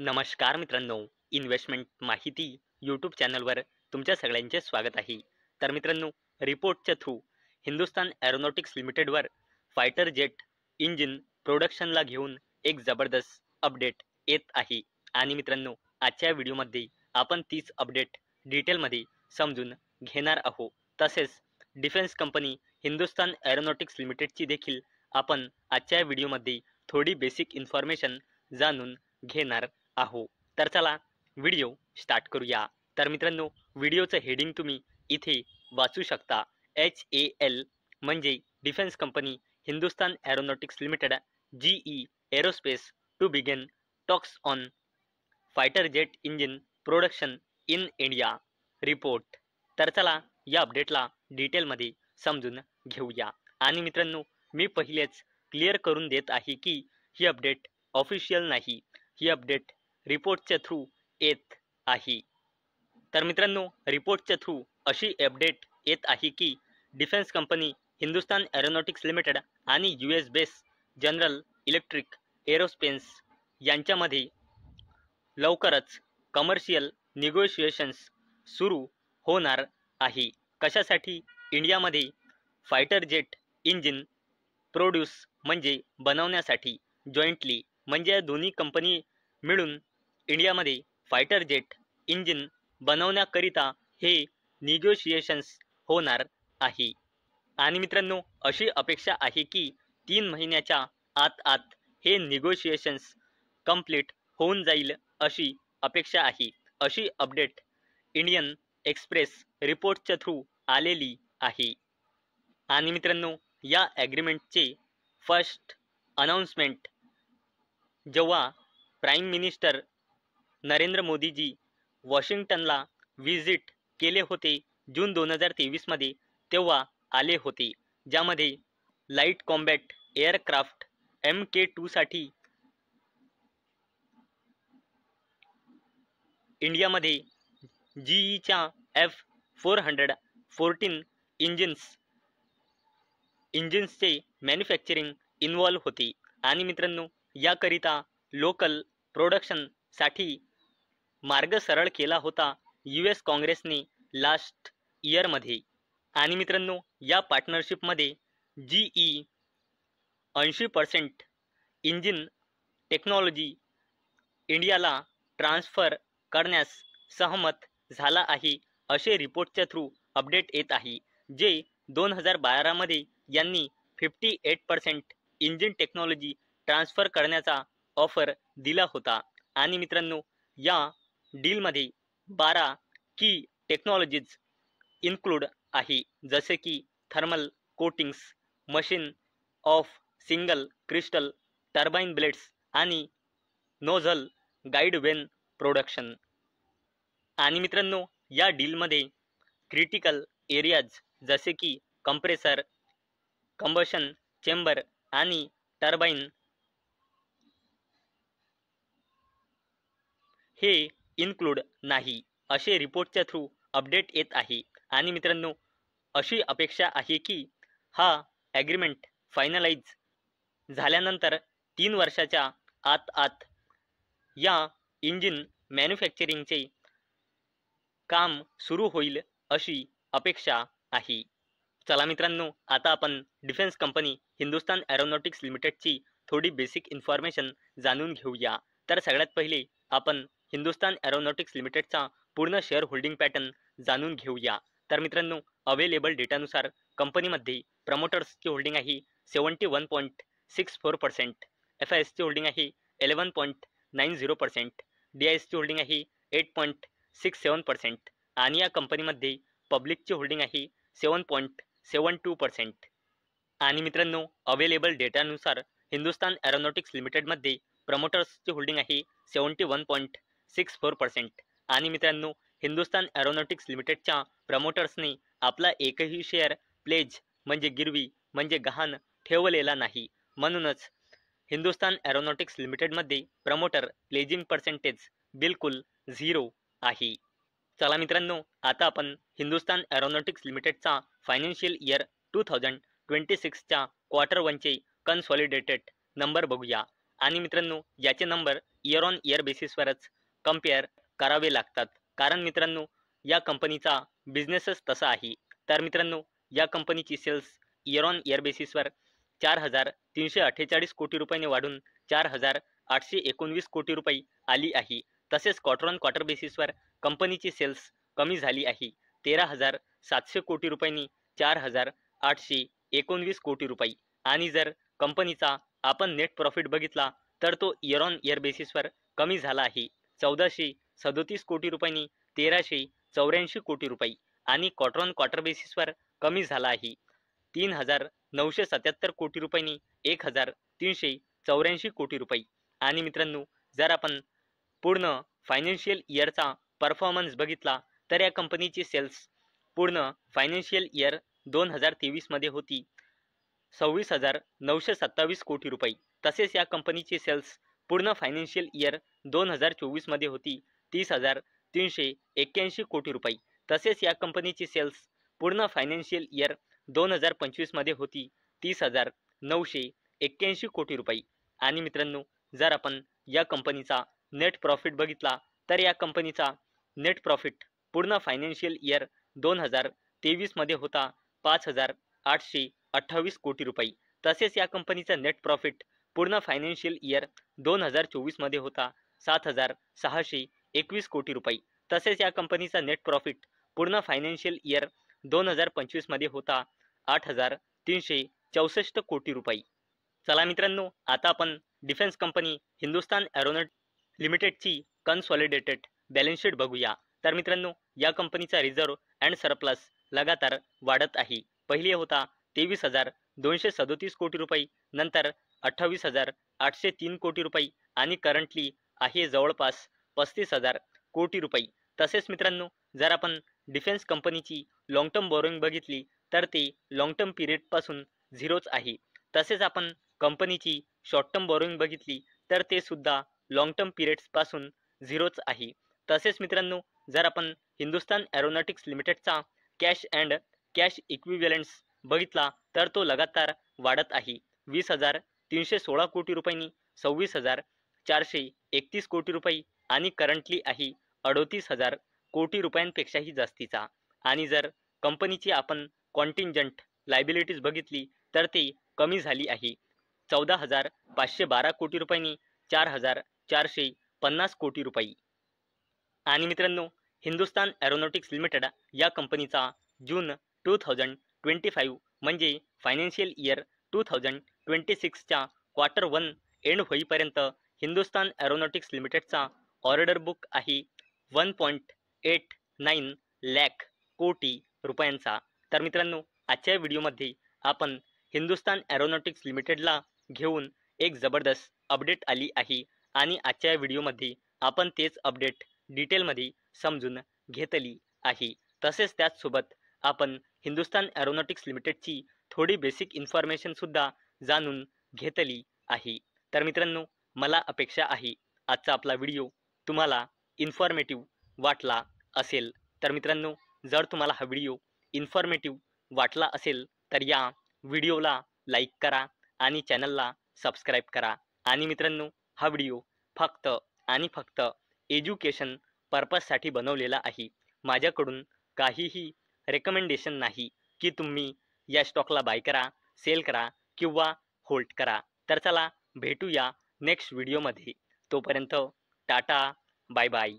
नमस्कार मित्रांनो, इन्व्हेस्टमेंट माहिती यूट्यूब चॅनलवर तुमच्या सगळ्यांचे स्वागत आहे. तर मित्रांनो, रिपोर्टच्या थ्रू हिंदुस्तान एरोनॉटिक्स लिमिटेडवर फायटर जेट इंजिन प्रोडक्शनला घेऊन एक जबरदस्त अपडेट येत आहे. आणि मित्रांनो, आजच्या व्हिडिओमध्ये आपण तीच अपडेट डिटेलमध्ये समजून घेणार आहोत. तसेच डिफेन्स कंपनी हिंदुस्तान एरोनॉटिक्स लिमिटेडची देखील आपण आजच्या व्हिडिओमध्ये थोडी बेसिक इन्फॉर्मेशन जाणून घेणार आहो. तर चला व्हिडिओ स्टार्ट करूया. तर मित्रांनो, व्हिडिओचं हेडिंग तुम्ही इथे वाचू शकता. HAL म्हणजे defence company Hindustan aeronautics limited GE aerospace to begin talks on fighter jet engine production in India report. तर चला या अपडेटला डिटेलमध्ये समजून घेऊया. आणि मित्रांनो, मी पहिलेच क्लिअर करून देत आहे की ही अपडेट ऑफिशियल नाही, ही अपडेट रिपोर्टच्या थ्रू येत आहे. तर मित्रांनो, रिपोर्टच्या थ्रू अशी अपडेट येत आहे की defence company Hindustan aeronautics limited आणि US base general electric aerospace यांच्यामध्ये लवकरच कमर्शियल निगोशिएशन्स सुरू होणार आहे. कशासाठी? इंडियामध्ये फायटर जेट इंजिन प्रोड्यूस म्हणजे बनवण्यासाठी. जॉईंटली म्हणजे दोन्ही कंपनी मिळून इंडियामध्ये फायटर जेट इंजिन बनवण्याकरिता हे निगोशिएशन्स होणार आहे. आणि मित्रांनो, अशी अपेक्षा आहे की 3 महिन्याच्या आत हे निगोशिएशन्स कंप्लीट होऊन जाईल अशी अपेक्षा आहे. अशी अपडेट इंडियन एक्सप्रेस रिपोर्टच्या थ्रू आलेली आहे. आणि मित्रांनो, या ॲग्रीमेंटचे फर्स्ट अनाउन्समेंट जेव्हा प्राईम मिनिस्टर नरेंद्र मोदीजी वॉशिंग्टनला व्हिजिट केले होते जून 2023 मध्ये, तेव्हा आले होते. ज्यामध्ये लाईट कॉम्बॅट एअरक्राफ्ट MK2 साठी इंडियामध्ये GEच्या F414 इंजिन्सचे मॅन्युफॅक्चरिंग इन्व्हॉल्व होते. आणि मित्रांनो, याकरिता लोकल प्रोडक्शनसाठी मार्ग सरळ केला होता US काँग्रेसने लास्ट इयरमध्ये. आणि मित्रांनो, या पार्टनरशिपमध्ये GE 80% इंजिन टेक्नॉलॉजी इंडियाला ट्रान्सफर करण्यास सहमत झाला आहे, असे रिपोर्टच्या थ्रू अपडेट येत आहे. जे 2012 मध्ये यांनी 58% इंजिन टेक्नॉलॉजी ट्रान्सफर करण्याचा ऑफर दिला होता. आणि मित्रांनो, या डीलमध्ये 12 की टेक्नॉलॉजीज इन्क्लूड आहे, जसे की thermal coatings, machine of single crystal turbine blades आणि नोझल गाईड वेन प्रोडक्शन. आणि मित्रांनो, या डीलमध्ये क्रिटिकल एरियाज जसे की कंप्रेसर, कंबशन चेंबर आणि टर्बाइन हे इन्क्लूड नाही, असे रिपोर्टच्या थ्रू अपडेट येत आहे. आणि मित्रांनो, अशी अपेक्षा आहे की हा ॲग्रीमेंट फायनलाइज झाल्यानंतर 3 वर्षाच्या आत या इंजिन मॅन्युफॅक्चरिंगचे काम सुरू होईल अशी अपेक्षा आहे. चला मित्रांनो, आता आपण डिफेन्स कंपनी हिंदुस्तान एरोनॉटिक्स लिमिटेडची थोडी बेसिक इन्फॉर्मेशन जाणून घेऊया. तर सगळ्यात पहिले आपण हिंदुस्तान एरोनॉटिक्स लिमिटेडचा पूर्ण शेअर होल्डिंग पॅटर्न जाणून घेऊया. तर मित्रांनो, अवेलेबल डेटानुसार कंपनीमध्ये प्रमोटर्सची होल्डिंग आहे 71.64%, FISची होल्डिंग आहे 11.90%, DISची होल्डिंग आहे 8.67% आणि या कंपनीमध्ये पब्लिकची होल्डिंग आहे 7.72%. आणि मित्रांनो, अवेलेबल डेटानुसार हिंदुस्तान एरोनॉटिक्स लिमिटेडमध्ये प्रमोटर्सची होल्डिंग आहे 71.64%. आणि मित्रांनो, हिंदुस्तान एरोनॉटिक्स लिमिटेडच्या प्रमोटर्सने आपला एकही शेअर प्लेज म्हणजे गिरवी म्हणजे गहाण ठेवलेला नाही. म्हणूनच हिंदुस्तान एरोनॉटिक्स लिमिटेडमध्ये प्रमोटर प्लेजिंग पर्सेंटेज बिलकुल 0 आहे. चला मित्रांनो, आता आपण हिंदुस्तान एरोनॉटिक्स लिमिटेडचा फायनान्शियल इयर 2026च्या क्वार्टर 1चे कन्सॉलिडेटेड नंबर बघूया. आणि मित्रांनो याचे नंबर इयर ऑन इयर बेसिसवरच कम्पेअर करावे लागतात, कारण मित्रांनो या कंपनीचा बिझनेसच तसा आहे. तर मित्रांनो या कंपनीची सेल्स इयर ऑन इयर बेसिसवर 4,348 कोटी रुपयांनी वाढून 4,819 कोटी रुपये आली आहे. तसेच क्वार्टर ऑन क्वार्टर बेसिसवर कंपनीची सेल्स कमी झाली आहे 13,700 कोटी रुपयांनी 4,819 कोटी रुपये. आणि जर कंपनीचा आपण नेट प्रॉफिट बघितला तर तो इयर ऑन इयर बेसिसवर कमी झाला आहे 1,437 कोटी रुपयांनी 1,384 कोटी रुपये. आणि क्वार्टर ऑन क्वार्टर बेसिसवर कमी झाला आहे 3,977 कोटी रुपयांनी 1,384 कोटी रुपये. आणि मित्रांनो जर आपण पूर्ण फायनान्शियल इयरचा परफॉर्मन्स बघितला तर या कंपनीची सेल्स पूर्ण फायनान्शियल इयर 2023 मध्ये होती 26,927 कोटी रुपये. तसेच या कंपनीची सेल्स पूर्ण फायनान्शियल इयर 2024 मध्ये होती 30,381 कोटी रुपये. तसेच या कंपनीची सेल्स पूर्ण फायनान्शियल इयर 2025 मध्ये होती 30,981 कोटी रुपये. आणि मित्रांनो जर आपण या कंपनीचा नेट प्रॉफिट बघितला तर या कंपनीचा नेट प्रॉफिट पूर्ण फायनान्शियल इयर 2023 मध्ये होता 5,828 कोटी रुपये. तसेच या कंपनीचा नेट प्रॉफिट पूर्ण फायनान्शियल इयर 2024 मध्ये होता 7,621 कोटी रुपये. तसेच या कंपनीचा नेट प्रॉफिट पूर्ण फायनान्शियल इयर 2025 मध्ये होता 8,364 कोटी रुपये. चला मित्रांनो आता आपण डिफेन्स कंपनी हिंदुस्तान एरोनॉटिक्स लिमिटेडची कन्सॉलिडेटेड बॅलन्स शीट बघूया. तर मित्रांनो या कंपनीचा रिझर्व अँड सरप्लस लगातार वाढत आहे. पहिले होता 23,237 कोटी रुपये, नंतर 28,803 कोटी रुपये आणि करंटली आहे जवळपास 35,000 कोटी रुपये. तसेच मित्रांनो जर आपण डिफेन्स कंपनीची लॉंग टर्म बोरोइंग बघितली तर ते लॉंग टर्म पिरियडपासून झिरोच आहे. तसेच आपण कंपनीची शॉर्ट टर्म बोरोइंग बघितली तर ते सुद्धा लॉंग टर्म पिरियड्सपासून झिरोच आहे. तसेच मित्रांनो जर आपण हिंदुस्तान एरोनॉटिक्स लिमिटेडचा कॅश अँड कॅश इक्विव्हॅलंट्स बघितला तर तो लगातार वाढत आहे 20,316 कोटी रुपयांनी 26,431 कोटी रुपये आणि करंटली आहे 38,000 कोटी रुपयांपेक्षाही जास्तीचा. आणि जर कंपनीची आपण कॉन्टिंजंट लायबिलिटीज बघितली तर ती कमी झाली आहे 14,512 कोटी रुपयांनी 4,450 कोटी रुपये. आणि मित्रांनो हिंदुस्तान एरोनॉटिक्स लिमिटेड या कंपनीचा जून 2025 म्हणजे फायनान्शियल इयर 2026च्या क्वार्टर 1 एंड होईपर्यंत हिंदुस्तान एरोनॉटिक्स लिमिटेडचा ऑर्डर बुक आहे 1.89 लाख कोटी रुपयांचा. तर मित्रांनो आजच्या व्हिडिओमध्ये आपण हिंदुस्तान एरोनॉटिक्स लिमिटेडला घेऊन एक जबरदस्त अपडेट आली आहे आणि आजच्या व्हिडिओमध्ये आपण तेच अपडेट डिटेलमध्ये समजून घेतली आहे. तसेच त्याचसोबत आपण हिंदुस्तान एरोनॉटिक्स लिमिटेडची थोडी बेसिक इन्फॉर्मेशन सुद्धा जाणून घेतली आहे. तर मित्रांनो मला अपेक्षा आहे आजचा आपला व्हिडिओ तुम्हाला इन्फॉर्मेटिव्ह वाटला असेल. तर मित्रांनो जर तुम्हाला हा व्हिडिओ इन्फॉर्मेटिव्ह वाटला असेल तर या व्हिडिओला लाईक करा आणि चॅनलला सबस्क्राईब करा. आणि मित्रांनो हा व्हिडिओ फक्त आणि फक्त एज्युकेशन पर्पजसाठी बनवलेला आहे. माझ्याकडून काहीही रेकमेंडेशन नाही की तुम्ही या स्टॉकला बाय करा, सेल करा किंवा होल्ड करा. तर चला भेटूया नेक्स्ट व्हिडिओमध्ये. तोपर्यंत टाटा बाय बाय.